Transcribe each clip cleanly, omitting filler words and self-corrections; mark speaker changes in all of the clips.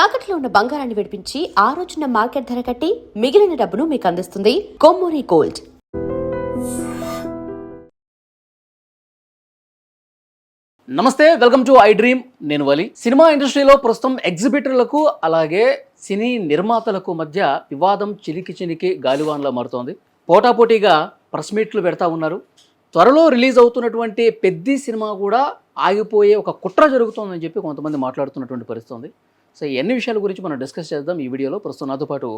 Speaker 1: తాకట్లో ఉన్న బంగారాన్ని విడిపించి ఆ రోజున మార్కెట్ ధర కట్టి మిగిలిన డబ్బును మీకు అందిస్తుంది కొమ్మూరి గోల్డ్.
Speaker 2: నమస్తే, వెల్కమ్ టు ఐ డ్రీమ్. నేను వలి. సినిమా ఇండస్ట్రీలో ప్రస్తుతం ఎగ్జిబిటర్లకు అలాగే సినీ నిర్మాతలకు మధ్య వివాదం చిలికి గాలివాన్లా మారుతోంది. పోటాపోటీగా ప్రెస్ మీట్లు పెడతా ఉన్నారు. త్వరలో రిలీజ్ అవుతున్నటువంటి పెద్ద సినిమా కూడా ఆగిపోయే ఒక కుట్ర జరుగుతోందని చెప్పి కొంతమంది మాట్లాడుతున్నటువంటి పరిస్థితి ఉంది. సో ఎన్ని విషయాల గురించి మనం డిస్కస్ చేద్దాం ఈ వీడియోలో. ప్రస్తుతం నాతో పాటు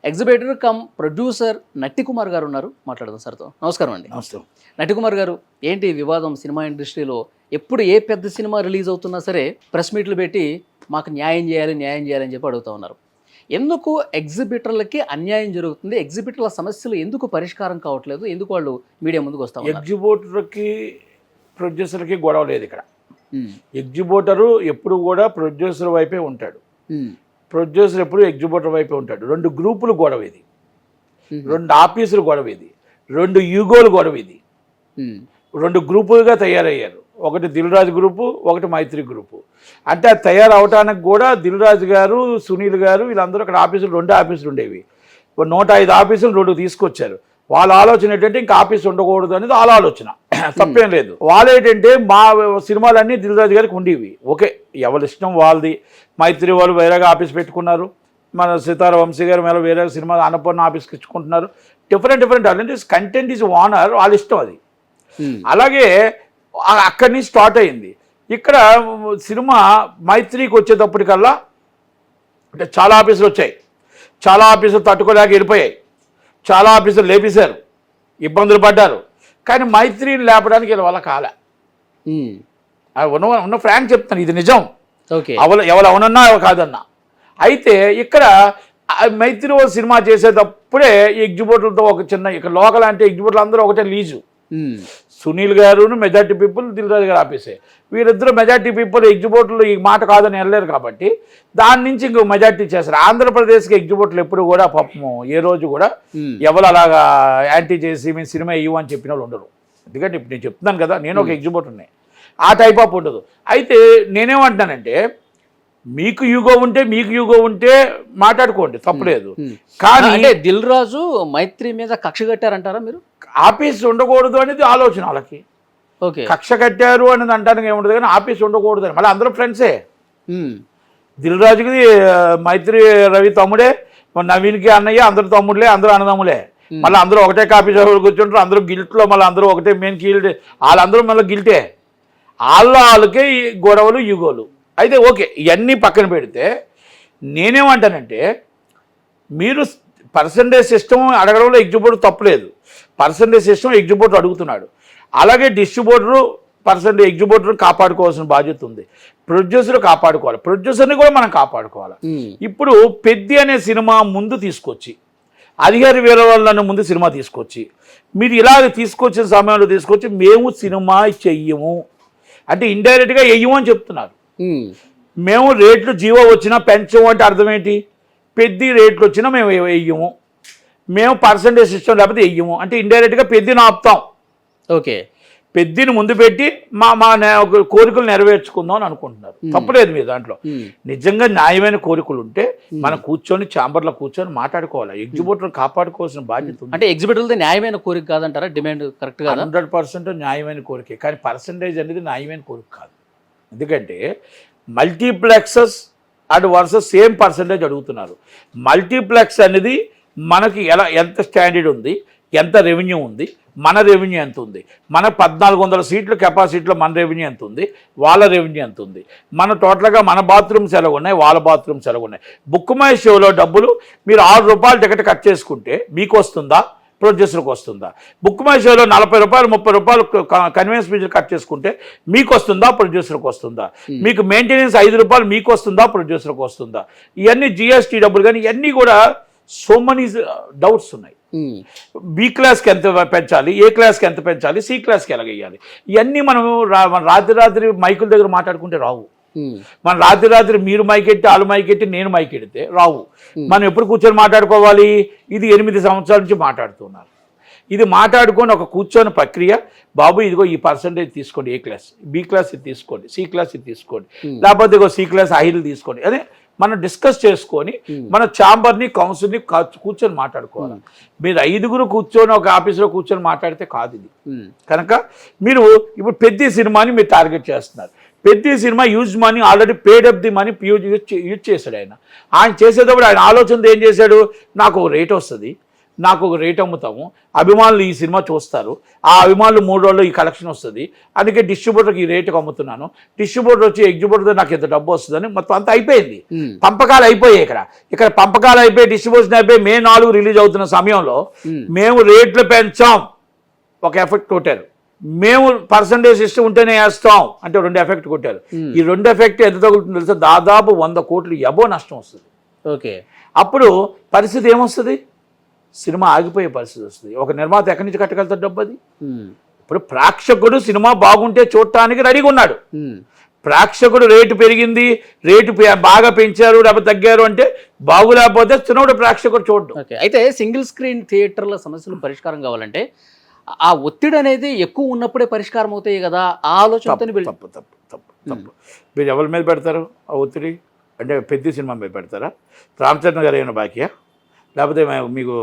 Speaker 2: ఎగ్జిబిటర్ కమ్ ప్రొడ్యూసర్ నట్టికుమార్ గారు ఉన్నారు. మాట్లాడదాం సార్తో. నమస్కారం అండి.
Speaker 3: నమస్తే.
Speaker 2: నట్టికుమార్ గారు, ఏంటి వివాదం సినిమా ఇండస్ట్రీలో? ఎప్పుడు ఏ పెద్ద సినిమా రిలీజ్ అవుతున్నా సరే ప్రెస్ మీట్లు పెట్టి మాకు న్యాయం చేయాలి అని చెప్పి అడుగుతూ ఉన్నారు. ఎందుకు ఎగ్జిబిటర్లకి అన్యాయం జరుగుతుంది? ఎగ్జిబిటర్ల సమస్యలు ఎందుకు పరిష్కారం కావట్లేదు? ఎందుకు వాళ్ళు మీడియా ముందుకు వస్తా ఉన్నారు?
Speaker 3: ఎగ్జిబిటర్కి ప్రొడ్యూసర్కి గొడవ లేదు ఇక్కడ. ఎగ్జిబిటరు ఎప్పుడు కూడా ప్రొడ్యూసర్ వైపే ఉంటాడు, ప్రొడ్యూసర్ ఎప్పుడు ఎగ్జిబిటర్ వైపే ఉంటాడు. రెండు గ్రూపులు గొడవ ఇది, రెండు ఆఫీసులు గొడవ ఇది, రెండు యూగోలు గొడవ ఇది. రెండు గ్రూపులుగా తయారయ్యారు. ఒకటి దిల్ రాజు గ్రూపు, ఒకటి మైత్రి గ్రూపు. అంటే అది తయారవటానికి కూడా దిల్ రాజు గారు, సునీల్ గారు వీళ్ళందరూ అక్కడ ఆఫీసులు, రెండు ఆఫీసులు ఉండేవి. 105 ఆఫీసులు 2 తీసుకొచ్చారు. వాళ్ళ ఆలోచన ఏంటంటే ఇంకా ఆఫీస్ ఉండకూడదు అనేది వాళ్ళ ఆలోచన. తప్పేం లేదు. వాళ్ళు ఏంటంటే మా సినిమాలన్నీ దిల్ రాజు గారికి ఉండేవి. ఓకే, ఎవరి ఇష్టం వాళ్ళది. మైత్రి వాళ్ళు వేరేగా ఆఫీస్ పెట్టుకున్నారు. మన సితార వంశీ గారు మేళ వేరే సినిమా అన్నపూర్ణ ఆఫీస్కి ఇచ్చుకుంటున్నారు. డిఫరెంట్ అంటే కంటెంట్ ఈజ్ ఓనర్, వాళ్ళ ఇష్టం అది. అలాగే అక్కడి నుంచి స్టార్ట్ అయింది. ఇక్కడ సినిమా మైత్రికి వచ్చేటప్పటికల్లా అంటే చాలా ఆఫీసులు వచ్చాయి, చాలా ఆఫీసులు తట్టుకోలేక వెళ్ళిపోయాయి, చాలా ఆఫీసులు లేపేశారు, ఇబ్బందులు పడ్డారు. కానీ మైత్రిని లేపడానికి వీళ్ళ వల్ల కాలే. ఉన్న ఫ్రాంక్ చెప్తాను, ఇది నిజం. ఎవరు అవునన్నా కాదన్నా. అయితే ఇక్కడ మైత్రి సినిమా చేసేటప్పుడే ఎగ్జిబిటర్లతో ఒక చిన్న, ఇక్కడ లోకల్ అంటే ఎగ్జిబిటర్లు అందరూ ఒకటే లీజు. సునీల్ గారు మెజార్టీ పీపుల్ దిల్ రాజు గారు ఆపేసే. వీరిద్దరు మెజార్టీ పీపుల్ ఎగ్జిబిటర్లు ఈ మాట కాదని వెళ్ళలేరు కాబట్టి దాని నుంచి ఇంకో మెజార్టీ చేస్తారు. ఆంధ్రప్రదేశ్కి ఎగ్జిబిటర్లు ఎప్పుడు కూడా పాపము ఏ రోజు కూడా ఎవరు అలాగా యాంటీ చేసి మేము సినిమా ఇవ్వని చెప్పిన వాళ్ళు ఉండరు. ఎందుకంటే ఇప్పుడు నేను చెప్తున్నాను కదా, నేను ఒక ఎగ్జిబిటర్ని, ఆ టైప్ ఆఫ్ ఉండదు. అయితే నేనేమంటున్నానంటే మీకు యూగో ఉంటే మాట్లాడుకోండి, తప్పలేదు. కానీ
Speaker 2: అంటే దిల్ రాజు మైత్రి మీద కక్ష కట్టారంటారా మీరు?
Speaker 3: ఆఫీస్ ఉండకూడదు అనేది ఆలోచన వాళ్ళకి.
Speaker 2: ఓకే,
Speaker 3: కక్ష కట్టారు అనేది అంటానికి ఏముండదు, కానీ ఆఫీస్ ఉండకూడదు అని. మళ్ళీ అందరూ ఫ్రెండ్సే. దిల్ రాజుకి మైత్రి రవి తమ్ముడే, నవీన్కి అన్నయ్య, అందరూ తమ్ముడులే, అందరూ అన్నదమ్ములే. మళ్ళీ అందరూ ఒకటే కాపీ షాపులు కూర్చుంటారు, అందరూ గిల్ట్లో, మళ్ళీ అందరూ ఒకటే మెయిన్ గిల్ట్. వాళ్ళందరూ మళ్ళీ గిల్టే. వాళ్ళకే గొడవలు యూగోలు. అయితే ఓకే, ఇవన్నీ పక్కన పెడితే నేనేమంటానంటే మీరు పర్సంటేజ్ సిస్టమ్ అడగడంలో ఎగ్జిబిటర్ తప్పలేదు. పర్సంటేజ్ సిస్టమ్ ఎగ్జిబిటర్ అడుగుతున్నాడు. అలాగే డిస్ట్రిబ్యూటరు ఎగ్జిబిటర్ కాపాడుకోవాల్సిన బాధ్యత ఉంది. ప్రొడ్యూసర్ కాపాడుకోవాలి, ప్రొడ్యూసర్ని కూడా మనం కాపాడుకోవాలి. ఇప్పుడు పెద్ది అనే సినిమా ముందు తీసుకొచ్చి, అధికారి వేరే వాళ్ళని ముందు సినిమా తీసుకొచ్చి, మీరు ఇలాగ తీసుకొచ్చిన సమయంలో తీసుకొచ్చి మేము సినిమా చెయ్యము అంటే ఇండైరెక్ట్గా వెయ్యము అని చెప్తున్నారు. మేము రేట్లు జీవో వచ్చినా పెంచము అంటే అర్థం ఏంటి? పెద్ద రేట్లు వచ్చినా మేము వెయ్యము, మేము పర్సంటేజ్ సిస్టమ్ లేకపోతే వెయ్యము అంటే ఇండైరెక్ట్గా పెద్దని ఆపుతాం.
Speaker 2: ఓకే,
Speaker 3: పెద్దని ముందు పెట్టి మా కోరికలు నెరవేర్చుకుందాం అని అనుకుంటున్నారు. తప్పలేదు మీ దాంట్లో. నిజంగా న్యాయమైన కోరికలు ఉంటే మనం కూర్చొని ఛాంబర్లో కూర్చొని మాట్లాడుకోవాలి. ఎగ్జిబిటర్ కాపాడుకోవాల్సిన బాధ్యత ఉంది.
Speaker 2: అంటే ఎగ్జిబిటర్లది న్యాయమైన కోరిక కాదంటారా? డిమాండ్ కరెక్ట్ గా
Speaker 3: 100% న్యాయమైన కోరికే, కానీ పర్సంటేజ్ అనేది న్యాయమైన కోరిక కాదు. ఎందుకంటే multiplexes and versus same percentage అడుగుతున్నారు. మల్టీప్లెక్స్ అనేది మనకి ఎంత స్టాండర్డ్ ఉంది, ఎంత రెవెన్యూ ఉంది, మన రెవెన్యూ ఎంత ఉంది, మన 1400 సీట్ల కెపాసిటీలో మన రెవెన్యూ ఎంత ఉంది, వాళ్ళ రెవెన్యూ ఎంత ఉంది, మన టోటల్గా మన బాత్రూమ్స్ ఎలా ఉన్నాయి, వాళ్ళ బాత్రూమ్స్ ఎలా ఉన్నాయి. బుక్ మై షోలో డబ్బులు మీరు 6 రూపాయలు టికెట్ కట్ చేసుకుంటే మీకు వస్తుందా, ప్రొడ్యూసర్కి వస్తుందా? బుక్ మై షోలో 40 రూపాయలు 30 రూపాయలు కన్వీనియన్స్ ఫీజులు కట్ చేసుకుంటే మీకు వస్తుందా, ప్రొడ్యూసర్కి వస్తుందా? మీకు మెయింటెనెన్స్ 5 రూపాయలు మీకు వస్తుందా, ప్రొడ్యూసర్కి వస్తుందా? ఇవన్నీ జిఎస్టీ డబ్బులు, కానీ ఇవన్నీ కూడా సో మెనీ డౌట్స్ ఉన్నాయి. బి క్లాస్కి ఎంత పెంచాలి, ఏ క్లాస్కి ఎంత పెంచాలి, సి క్లాస్కి ఎలా వేయాలి, ఇవన్నీ మనం రాత్రి మైకుల దగ్గర మాట్లాడుకుంటే రావు. మన రాత్రి మీరు మైకెట్టి, వాళ్ళు మైకెట్టి, నేను మైకెడితే రావు. మనం ఎప్పుడు కూర్చొని మాట్లాడుకోవాలి? ఇది 8 సంవత్సరాల నుంచి మాట్లాడుతున్నారు. ఇది మాట్లాడుకొని ఒక కూర్చొని ప్రక్రియ, బాబు ఇదిగో ఈ పర్సంటేజ్ తీసుకోండి, ఏ క్లాస్, బి క్లాస్ ఇది తీసుకోండి, సి క్లాస్ ఇది తీసుకోండి, లేకపోతే ఇగో సి క్లాస్ హైలు తీసుకోండి, అదే మనం డిస్కస్ చేసుకొని మన ఛాంబర్ని కౌన్సిల్ని కూర్చొని మాట్లాడుకోవాలి. మీరు 5గురు కూర్చొని ఒక ఆఫీసులో కూర్చొని మాట్లాడితే కాదు ఇది. కనుక మీరు ఇప్పుడు పెద్ద సినిమాని మీరు టార్గెట్ చేస్తున్నారు. పెద్ద cinema use money already paid up the money use చేశాడు. ఆయన చేసేటప్పుడు ఆయన ఆలోచన ఏం చేశాడు, నాకు ఒక రేట్ వస్తుంది, నాకు ఒక రేట్ అమ్ముతాము, అభిమానులు ఈ సినిమా చూస్తారు, ఆ అభిమానులు 3 రోజుల్లో ఈ కలెక్షన్ వస్తుంది, అందుకే డిస్ట్రిబ్యూటర్కి ఈ రేటుకి అమ్ముతున్నాను, డిస్ట్రిబ్యూటర్ వచ్చి ఎగ్జిబ్యూటర్ నాకు ఎంత డబ్బు వస్తుందని మొత్తం అంతా అయిపోయింది. పంపకాలు అయిపోయాయి. ఇక్కడ పంపకాలు అయిపోయి డిస్ట్రిబ్యూషన్ అయిపోయి May 4 రిలీజ్ అవుతున్న సమయంలో మేము రేట్లు పెంచాం, ఒక ఎఫెక్ట్ కొట్టారు. మేము పర్సంటేజ్ సిస్టమ్ ఉంటేనే వేస్తాం అంటే 2 ఎఫెక్ట్ కొట్టారు. ఈ 2 ఎఫెక్ట్ ఎంత తగులుతుందో తెలుసా, దాదాపు 100 కోట్లు ఎబో నష్టం వస్తుంది.
Speaker 2: ఓకే,
Speaker 3: అప్పుడు పరిస్థితి ఏమొస్తుంది, సినిమా ఆగిపోయే పరిస్థితి వస్తుంది. ఒక నిర్మాత ఎక్కడి నుంచి కట్టగలుగుతాడు డబ్బు అది? ఇప్పుడు ప్రేక్షకుడు సినిమా బాగుంటే చూడటానికి రెడీగా ఉన్నాడు. ప్రేక్షకుడు రేటు పెరిగింది, రేటు బాగా పెంచారు లేకపోతే తగ్గారు అంటే బాగులేకపోతే చిన్నోడు ప్రేక్షకుడు చూడడం.
Speaker 2: ఓకే, అయితే సింగిల్ స్క్రీన్ థియేటర్ల సమస్యలు పరిష్కారం కావాలంటే ఆ ఒత్తిడి అనేది ఎక్కువ ఉన్నప్పుడే పరిష్కారం అవుతాయి కదా, ఆ ఆలోచనతో
Speaker 3: తప్పు తప్పు తప్పు తప్పు. మీరు ఎవరి మీద పెడతారు ఆ ఒత్తిడి? అంటే పెద్ద సినిమా మీద పెడతారా? రామచంద్ర గారు ఏమైనా బాకీయా, లేకపోతే మీకు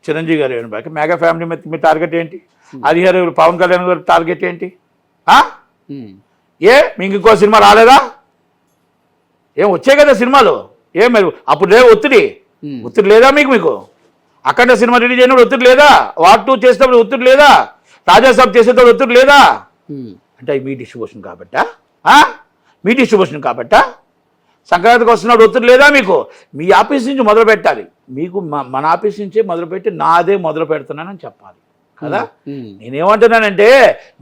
Speaker 3: చిరంజీవి గారు ఏమైనా బాకీ? మెగా ఫ్యామిలీ మీద మీ టార్గెట్ ఏంటి? హరిహర పవన్ కళ్యాణ్ గారి టార్గెట్ ఏంటి? మీకు ఇంకో సినిమా రాలేదా? ఏం వచ్చాయి కదా సినిమాలు, ఏం మరి అప్పుడు లేదు ఒత్తిడి లేదా మీకు? అఖండ సినిమా రిలీజ్ అయినప్పుడు ఒత్తిడి లేదా? వార్ 2 చేసేటప్పుడు ఒత్తిడి లేదా? రాజాసాబ్ చేసేటప్పుడు ఒత్తిడి లేదా? అంటే మీ డిస్ట్రిబ్యూషన్ కాబట్టా? మీ డిస్ట్రిబ్యూషన్ కాబట్టా? సంక్రాంతికి వస్తున్నప్పుడు ఒత్తిడి లేదా మీకు? మీ ఆఫీస్ నుంచి మొదలు పెట్టాలి. మీకు మన ఆఫీస్ నుంచే మొదలుపెట్టి నాదే మొదలు పెడుతున్నానని చెప్పాలి కదా. నేనేమంటున్నానంటే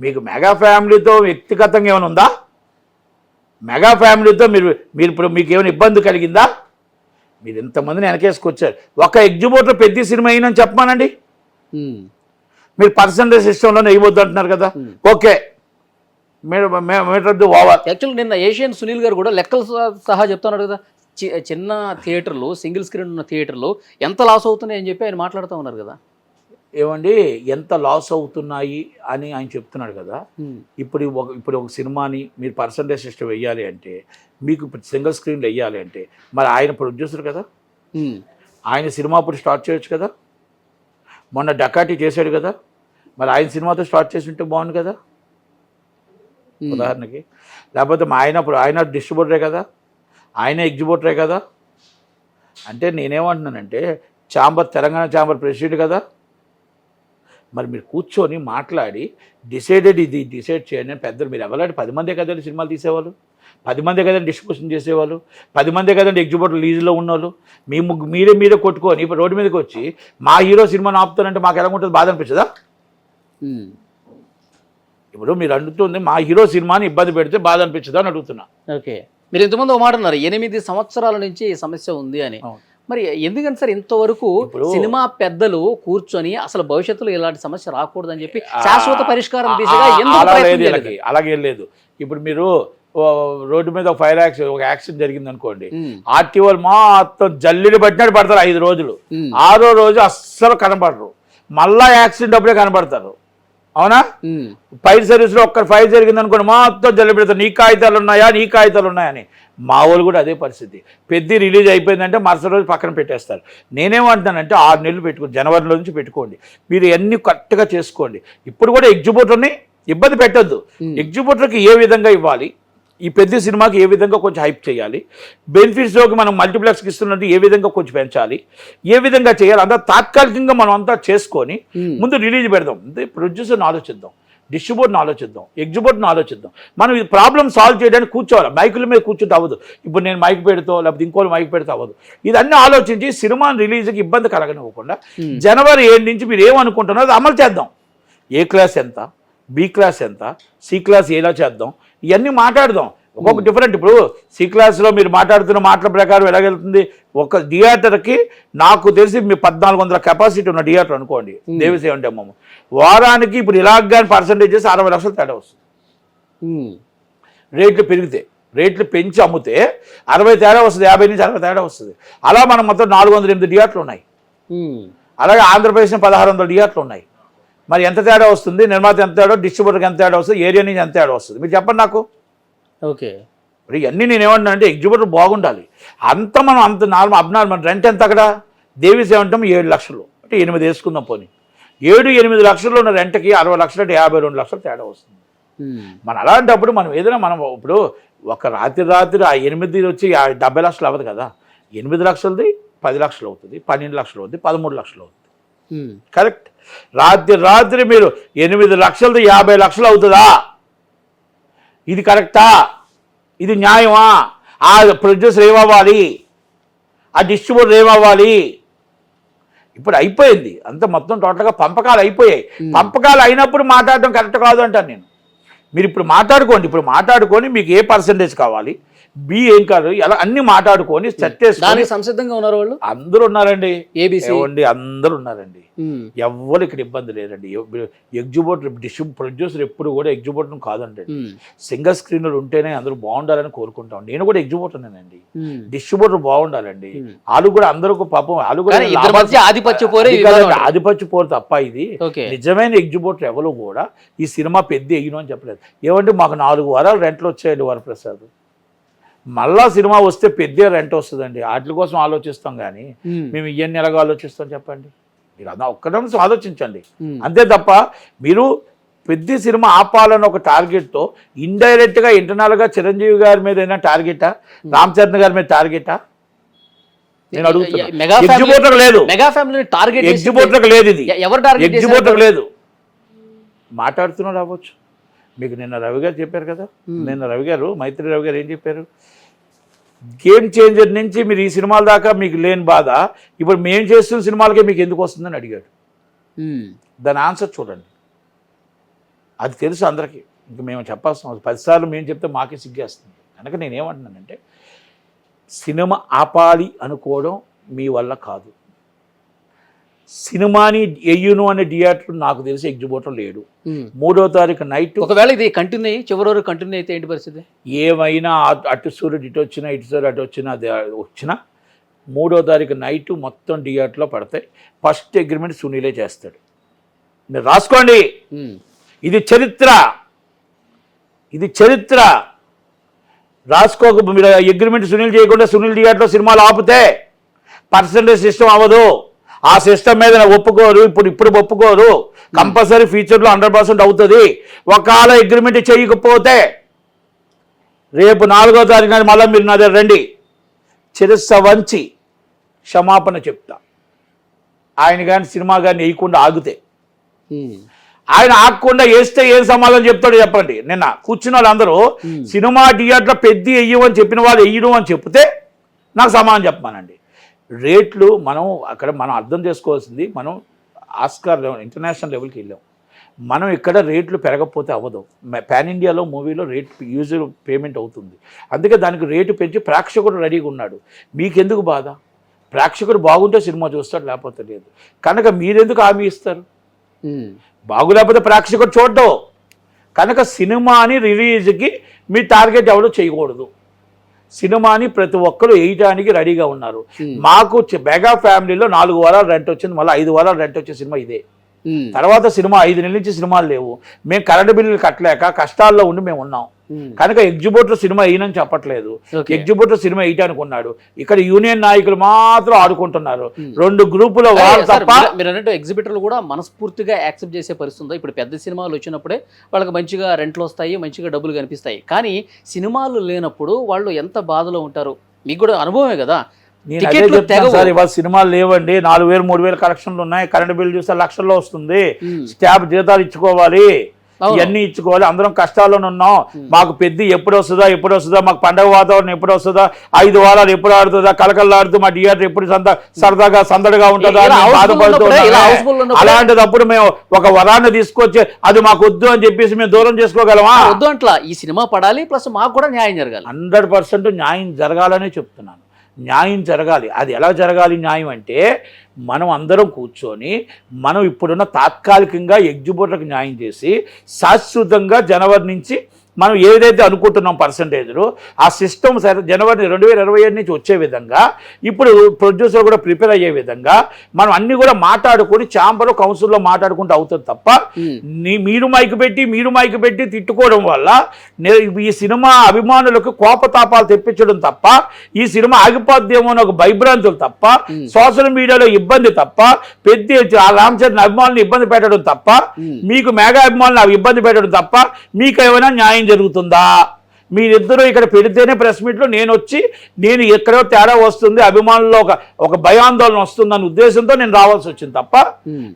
Speaker 3: మీకు మెగా ఫ్యామిలీతో వ్యక్తిగతంగా ఏమైనా ఉందా? మెగా ఫ్యామిలీతో మీరు ఇప్పుడు మీకు ఏమైనా ఇబ్బంది కలిగిందా? మీరు ఇంతమందిని వెనకేసుకొచ్చారు. ఒక ఎగ్జిబ్యూటర్ పెద్ద సినిమా అయినని చెప్పమానండి. మీరు పర్సంటేజ్ సిస్టంలో నెయ్యవద్దు అంటున్నారు కదా. ఓకే,
Speaker 2: యాక్చువల్ నిన్న ఏషియన్ సునీల్ గారు కూడా లెక్కలు సహా చెప్తున్నాడు కదా, చిన్న థియేటర్లు సింగిల్ స్క్రీన్ ఉన్న థియేటర్లు ఎంత లాస్ అవుతున్నాయి అని చెప్పి ఆయన మాట్లాడుతూ ఉన్నారు కదా.
Speaker 3: ఏమండి, ఎంత లాస్ అవుతున్నాయి అని ఆయన చెప్తున్నాడు కదా. ఇప్పుడు ఒక సినిమాని మీరు పర్సంటేజ్ సిస్టమ్ వెయ్యాలి అంటే, మీకు సింగిల్ స్క్రీన్లో వెయ్యాలి అంటే మరి ఆయన ప్రొడ్యూసర్ కదా, ఆయన సినిమా అప్పుడు స్టార్ట్ చేయొచ్చు కదా. మొన్న డకాటీ చేశాడు కదా, మరి ఆయన సినిమాతో స్టార్ట్ చేసి ఉంటే బాగుంది కదా ఉదాహరణకి. లేకపోతే ఆయన డిస్ట్రిబ్యూటరే కదా, ఆయన ఎగ్జిబ్యూటరే కదా. అంటే నేనేమంటున్నానంటే తెలంగాణ ఛాంబర్ ప్రెసిడెంట్ కదా. మరి మీరు కూర్చొని మాట్లాడి ఇది డిసైడ్ చేయండి. పెద్దలు మీరు ఎవరంటే 10 మందే కదండి సినిమాలు తీసేవాళ్ళు, 10 మందే కదండి డిస్ట్రిబ్యూషన్ చేసేవాళ్ళు, 10 మందే కదండి ఎగ్జిబ్యూటర్ లీజులో ఉన్నవాళ్ళు. మీరే కొట్టుకొని ఇప్పుడు రోడ్డు మీదకి వచ్చి మా హీరో సినిమాని ఆపుతానంటే మాకు ఎలా ఉంటుంది? బాధ అనిపించదా? ఇప్పుడు మీరు అడుగుతుంది మా హీరో సినిమాని ఇబ్బంది పెడితే బాధ అనిపించదా అని అడుగుతున్నా.
Speaker 2: ఓకే, మీరు ఇంతకుముందు ఒక మాట అన్నారు 8 సంవత్సరాల నుంచి ఈ సమస్య ఉంది అని. మరి ఎందుకంటే సార్ ఇంతవరకు సినిమా పెద్దలు కూర్చొని అసలు భవిష్యత్తులో ఇలాంటి సమస్య రాకూడదని చెప్పి శాశ్వత పరిష్కారం దిశగా
Speaker 3: అలాగే లేదు. ఇప్పుడు మీరు రోడ్డు మీద ఒక యాక్సిడెంట్ జరిగింది అనుకోండి, ఆర్టీఓలు మొత్తం జల్లిని పట్టినట్టు పడతారు 5 రోజులు. 6వ రోజు అస్సలు కనపడరు, మళ్ళా యాక్సిడెంట్ అప్పుడే కనపడతారు. అవునా? ఫైర్ సర్వీస్లో ఒక్క ఫైర్ జరిగింది అనుకోండి మొత్తం జల్లి పెడతారు, నీ కాగితాలు ఉన్నాయని. మా వాళ్ళు కూడా అదే పరిస్థితి. పెద్ద రిలీజ్ అయిపోయిందంటే మరుసటి రోజు పక్కన పెట్టేస్తారు. నేనేమంటున్నానంటే 6 నెలలు పెట్టుకోండి, జనవరిలో నుంచి పెట్టుకోండి. మీరు అన్ని కరెక్ట్గా చేసుకోండి. ఇప్పుడు కూడా ఎగ్జిబ్యూటర్ని ఇబ్బంది పెట్టద్దు. ఎగ్జిబ్యూటర్కి ఏ విధంగా ఇవ్వాలి, ఈ పెద్ద సినిమాకి ఏ విధంగా కొంచెం హైప్ చేయాలి, బెనిఫిట్స్లోకి మనం మల్టీప్లెక్స్కి ఇస్తున్నట్టు ఏ విధంగా కొంచెం పెంచాలి, ఏ విధంగా చేయాలి, అంతా తాత్కాలికంగా మనం అంతా చేసుకొని ముందు రిలీజ్ పెడదాం. ప్రొడ్యూసర్ని ఆలోచిద్దాం, డిస్ట్రిబ్యూటర్ని ఆలోచిద్దాం, ఎగ్జిబ్యూటర్ని ఆలోచిద్దాం. మనం ఈ ప్రాబ్లం సాల్వ్ చేయడానికి కూర్చోవాలి. మైకుల మీద కూర్చుంటే అవ్వదు. ఇప్పుడు నేను మైక్ పెడతా లేకపోతే ఇంకోళ్ళు మైక్ పెడితే అవ్వదు. ఇదన్నీ ఆలోచించి సినిమా రిలీజ్కి ఇబ్బంది కలగనివ్వకుండా జనవరి 7 నుంచి మీరు ఏమనుకుంటున్నారో అది అమలు చేద్దాం. ఏ క్లాస్ ఎంత, బి క్లాస్ ఎంత, సి క్లాస్ ఎలా చేద్దాం, ఇవన్నీ మాట్లాడదాం. ఒక్కొక్క డిఫరెంట్. ఇప్పుడు సి క్లాస్లో మీరు మాట్లాడుతున్న మాటల ప్రకారం ఎలాగెళ్తుంది, ఒక థియేటర్కి నాకు తెలిసి మీ 1400 కెపాసిటీ ఉన్న థియేటర్ అనుకోండి, దేవిసేవ అంటే అమ్మమ్మ, వారానికి ఇప్పుడు ఇలాగ పర్సంటేజ్ చేసి 60 లక్షలు తేడా వస్తుంది. రేట్లు పెంచి అమ్మితే 60 తేడా వస్తుంది, 50 నుంచి 60 తేడా వస్తుంది. అలా మనం మొత్తం 408 థియేటర్లు ఉన్నాయి. అలాగే ఆంధ్రప్రదేశ్లో 1600 థియేటర్లు ఉన్నాయి. మరి ఎంత తేడా వస్తుంది? నిర్మాత ఎంత తేడా, డిస్ట్రిబ్యూటర్కి ఎంత తేడా వస్తుంది, ఏరియా నుంచి ఎంత తేడా వస్తుంది? మీరు చెప్పండి నాకు.
Speaker 2: ఓకే,
Speaker 3: ఇప్పుడు ఇవన్నీ నేను ఏమంటున్నా అంటే ఎగ్జిబిటర్ బాగుండాలి. మనం అంత అబ్నార్మల్ రెంట్ ఎంత అక్కడ దేవీస్ ఏమంటాం 7 లక్షలు అంటే 8 వేసుకుందాం పోనీ. 7-8 లక్షల్లో ఉన్న రెంట్కి 60 లక్షలు అంటే 52 లక్షలు తేడా వస్తుంది. మనం అలాంటప్పుడు మనం ఏదైనా ఇప్పుడు ఒక రాత్రి ఆ 8 వచ్చి 70 లక్షలు అవ్వదు కదా. 8 లక్షలది 10 లక్షలు అవుతుంది, 12 లక్షలు అవుతుంది, 13 లక్షలు అవుతుంది. కరెక్ట్. రాత్రి మీరు 8 లక్షలది 50 లక్షలు అవుతుందా? ఇది కరెక్టా? ఇది న్యాయమా? ఆ ప్రొడ్యూసర్ ఏమవ్వాలి, ఆ డిస్ట్రిబ్యూటర్ ఏమవ్వాలి? ఇప్పుడు అయిపోయింది అంత మొత్తం టోటల్గా పంపకాలు అయిపోయాయి. పంపకాలు అయినప్పుడు మాట్లాడటం కరెక్ట్ కాదు అంటాను నేను. మీరు ఇప్పుడు మాట్లాడుకొని మీకు ఏ పర్సంటేజ్ కావాలి, బి ఏం కాదు, ఎలా అన్ని మాట్లాడుకొని సెట్ చేసుకొని
Speaker 2: సంసిద్ధంగా ఉన్నారు వాళ్ళు.
Speaker 3: అందరూ ఉన్నారండి,
Speaker 2: ఏబీసీ
Speaker 3: అందరూ ఉన్నారండి. ఎవ్వరు ఇక్కడ ఇబ్బంది లేదండి. ఎగ్జిబిటర్ ప్రొడ్యూసర్ ఎప్పుడు కూడా ఎగ్జిబిటర్ కాదండి. సింగిల్ స్క్రీనర్ ఉంటేనే అందరూ బాగుండాలని కోరుకుంటాం. నేను కూడా ఎగ్జిబిటర్నేనండి. డిస్ట్రిబ్యూటర్ బాగుండాలండి. వాళ్ళు కూడా అందరూ పాపం వాళ్ళు కూడా ఆధిపత్య పోరు తప్ప ఇది నిజమైన ఎగ్జిబిటర్ ఎవరు కూడా ఈ సినిమా పెద్ద ఎయ్యను అని చెప్పలేదు. ఏమంటే మాకు 4 వారాలు రెంట్లు వచ్చాయండి వరప్రసాద్, మళ్ళా సినిమా వస్తే పెద్ద రెంట్ వస్తుందండి. వాటి కోసం ఆలోచిస్తాం కానీ మేము ఇవన్నీ ఎలాగో ఆలోచిస్తాం చెప్పండి. మీరు అలా ఒక్క నిమిషం ఆలోచించండి. అంతే తప్ప మీరు పెద్ద సినిమా ఆపాలని ఒక టార్గెట్తో ఇండైరెక్ట్గా ఇంటర్నల్గా చిరంజీవి గారి మీద అయినా టార్గెటా, రామ్ చరణ్ గారి మీద టార్గెటా నేను అడుగుతున్నా. ఎగ్జిబిటర్ లేదు, ఎగ్జిబిటర్ లేదు, ఇది ఎగ్జిబిటర్ లేదు. మాట్లాడుతున్నారు రావచ్చు. మీకు నిన్న రవి గారు చెప్పారు కదా, మైత్రి రవి గారు ఏం చెప్పారు? గేమ్ చేంజర్ నుంచి మీరు ఈ సినిమాల దాకా మీకు లేని బాధ ఇప్పుడు మేము చేస్తున్న సినిమాలకే మీకు ఎందుకు వస్తుందని అడిగాడు. దాని ఆన్సర్ చూడండి, అది తెలుసు అందరికీ. ఇంక మేము చెప్పాల్సిన 10 సార్లు మేము చెప్తే మాకే సిగ్గేస్తుంది. కనుక నేనేమంటున్నానంటే సినిమా ఆపాలి అనుకోవడం మీ వల్ల కాదు. సినిమాని ఎయ్యును అనే థియేటర్ నాకు తెలిసి ఎగ్జిబిటర్ లేడు. 3వ తారీఖు నైట్
Speaker 2: ఒకవేళ ఇది కంటిన్యూ అయ్యి చివరి వరకు కంటిన్యూ అయితే ఏంటి పరిస్థితి?
Speaker 3: ఏమైనా అటు సూర్యుడు ఇటు వచ్చినా, ఇటు సూర్యుడు అటు వచ్చినా 3వ తారీఖు నైట్ మొత్తం థియేటర్లో పడతాయి. ఫస్ట్ అగ్రిమెంట్ సునీలే చేస్తాడు. మీరు రాసుకోండి, ఇది చరిత్ర. రాసుకోక మీరు అగ్రిమెంట్ సునీల్ చేయకుండా సునీల్ థియేటర్లో సినిమాలు ఆపితే పర్సంటేజ్ సిస్టమ్ అవ్వదు. ఆ సిస్టమ్ మీద ఒప్పుకోరు, ఇప్పుడు ఒప్పుకోరు. కంపల్సరీ ఫ్యూచర్లో 100% అవుతుంది. ఒకవేళ అగ్రిమెంట్ చేయకపోతే రేపు 4వ తారీఖున మళ్ళీ మీరు నా దగ్గర రండి, చిరస్స వంచి క్షమాపణ చెప్తా. ఆయన కానీ సినిమా కానీ వేయకుండా ఆగితే, ఆయన ఆగకుండా వేస్తే ఏం సమాధానం చెప్తాడో చెప్పండి. నిన్న కూర్చున్న వాళ్ళందరూ సినిమా థియేటర్లో పెద్ద వెయ్యమని చెప్పిన వాళ్ళు వెయ్యడం అని చెప్తే నాకు సమాధానం చెప్పమానండి. రేట్లు మనం అర్థం చేసుకోవాల్సింది, మనం ఆస్కార్ లెవెల్ ఇంటర్నేషనల్ లెవెల్కి వెళ్ళాం. మనం ఇక్కడ రేట్లు పెరగకపోతే అవ్వదు. పాన్ ఇండియాలో మూవీలో రేట్ యూజర్ పేమెంట్ అవుతుంది. అందుకే దానికి రేటు పెంచి ప్రేక్షకుడు రెడీగా ఉన్నాడు. మీకెందుకు బాధ? ప్రేక్షకుడు బాగుంటే సినిమా చూస్తాడు, లేకపోతే లేదు. కనుక మీరెందుకు హామీ ఇస్తారు? బాగులేకపోతే ప్రేక్షకుడు చూడడం. కనుక సినిమాని రిలీజ్కి మీ టార్గెట్ ఎవరు చేయకూడదు. సినిమాని ప్రతి ఒక్కరు వేయడానికి రెడీగా ఉన్నారు. మాకు మెగా ఫ్యామిలీలో 4 వారాలు రెంట్ వచ్చింది, మళ్ళీ 5 వారాలు రెంట్ వచ్చే సినిమా ఇదే. తర్వాత సినిమా 5 నెలల నుంచి సినిమాలు లేవు. మేము కరెంటు బిల్లులు కట్టలేక కష్టాల్లో ఉండి మేము ఉన్నాం. కనుక ఎగ్జిబిటర్ సినిమా వేయనని చెప్పట్లేదు, ఎగ్జిబిటర్ సినిమా వేయటానికి ఉన్నాడు. ఇక్కడ యూనియన్ నాయకులు మాత్రం ఆడుకుంటున్నారు. 2 గ్రూపుల వారు తప్ప.
Speaker 2: మీరు అన్నట్టు ఎగ్జిబిటర్లు కూడా మనస్ఫూర్తిగా యాక్సెప్ట్ చేసే పరిస్థితి ఉంది. ఇప్పుడు పెద్ద సినిమాలు వచ్చినప్పుడే వాళ్ళకి మంచిగా రెంట్లు వస్తాయి, మంచిగా డబ్బులు కనిపిస్తాయి. కానీ సినిమాలు లేనప్పుడు వాళ్ళు ఎంత బాధలో ఉంటారు, మీకు కూడా అనుభవమే కదా.
Speaker 3: నేను అదే చెప్తాను సార్, ఇవాళ సినిమాలు లేవండి, 4,000-3,000 కలెక్షన్లు ఉన్నాయి. కరెంట్ బిల్లు చూస్తే లక్షల్లో వస్తుంది. స్టాఫ్ జీతాలు ఇచ్చుకోవాలి, ఇవన్నీ ఇచ్చుకోవాలి. అందరం కష్టాల్లోనే ఉన్నాం. మాకు పెద్ద ఎప్పుడు వస్తుందా, మాకు పండగ వాతావరణం ఎప్పుడు వస్తుందా, 5 వారాలు ఎప్పుడు ఆడుతుందా, కలకల్లాడుతూ మా థియేటర్ ఎప్పుడు సరదాగా సందడిగా ఉంటుందా అని బాధపడుతున్నాం. అలాంటిదప్పుడు మేము ఒక వరాన్ని తీసుకొచ్చి అది మాకు వద్దు అని చెప్పేసి మేము దూరం చేసుకోగలమా?
Speaker 2: వద్దు అంట్లా. ఈ సినిమా పడాలి, ప్లస్ మాకు కూడా న్యాయం జరగాలి.
Speaker 3: 100% న్యాయం జరగాలనే చెప్తున్నాను. న్యాయం జరగాలి. అది ఎలా జరగాలి న్యాయం అంటే, మనం అందరం కూర్చొని మనం ఇప్పుడున్న తాత్కాలికంగా ఎగ్జిబిటర్కి న్యాయం చేసి శాశ్వతంగా జనవరి నుంచి మనం ఏదైతే అనుకుంటున్నాం పర్సంటేజ్లు ఆ సిస్టమ్ జనవరి 2027 నుంచి వచ్చే విధంగా ఇప్పుడు ప్రొడ్యూసర్ కూడా ప్రిపేర్ అయ్యే విధంగా మనం అన్ని కూడా మాట్లాడుకొని ఛాంబర్ కౌన్సిల్లో మాట్లాడుకుంటూ అవుతుంది తప్ప మీరు మైక్ పెట్టి తిట్టుకోవడం వల్ల ఈ సినిమా అభిమానులకు కోపతాపాలు తెప్పించడం తప్ప ఈ సినిమా ఆగిపోద్దేమో అని ఒక భయభ్రాంతులు తప్ప సోషల్ మీడియాలో ఇబ్బంది తప్ప పెద్ద రామ్ చరణ్ అభిమానులను ఇబ్బంది పెట్టడం తప్ప మీకు మెగా అభిమానులను ఇబ్బంది పెట్టడం తప్ప మీకు ఏమైనా న్యాయం జరుగుతుందా? మీరిద్దరూ ఇక్కడ పెడితేనే ప్రెస్ మీట్లో నేను ఎక్కడో తేడా వస్తుంది అభిమానుల్లో ఒక భయాందోళన వస్తుందన్న ఉద్దేశంతో నేను రావాల్సి వచ్చింది తప్ప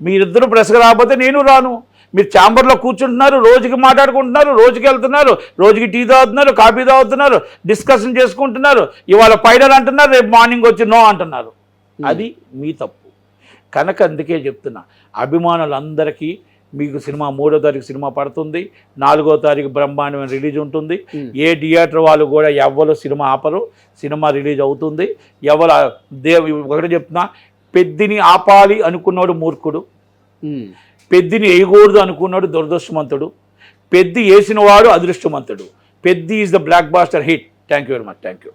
Speaker 3: మీరిద్దరూ ప్రెస్కి రాకపోతే నేను రాను. మీరు ఛాంబర్లో కూర్చుంటున్నారు, రోజుకి మాట్లాడుకుంటున్నారు, రోజుకి వెళ్తున్నారు, రోజుకి టీ తాగుతున్నారు, కాఫీ తాగుతున్నారు, డిస్కషన్ చేసుకుంటున్నారు, ఇవాళ ఫైనల్ అంటున్నారు, రేపు మార్నింగ్ వచ్చి నో అంటున్నారు. అది మీ తప్పు. కనుక అందుకే చెప్తున్నా అభిమానులందరికీ మీకు సినిమా 3వ తారీఖు సినిమా పడుతుంది, 4వ తారీఖు బ్రహ్మాండమైన రిలీజ్ ఉంటుంది. ఏ థియేటర్ వాళ్ళు కూడా ఎవ్వరు సినిమా ఆపరు, సినిమా రిలీజ్ అవుతుంది. ఒకటి చెప్తున్నా, పెద్దిని ఆపాలి అనుకున్నాడు మూర్ఖుడు, పెద్దిని వేయకూడదు అనుకున్నాడు దురదృష్టవంతుడు, పెద్ది వేసిన వాడు అదృష్టవంతుడు. Peddi is the blockbuster hit. Thank you very much. Thank you.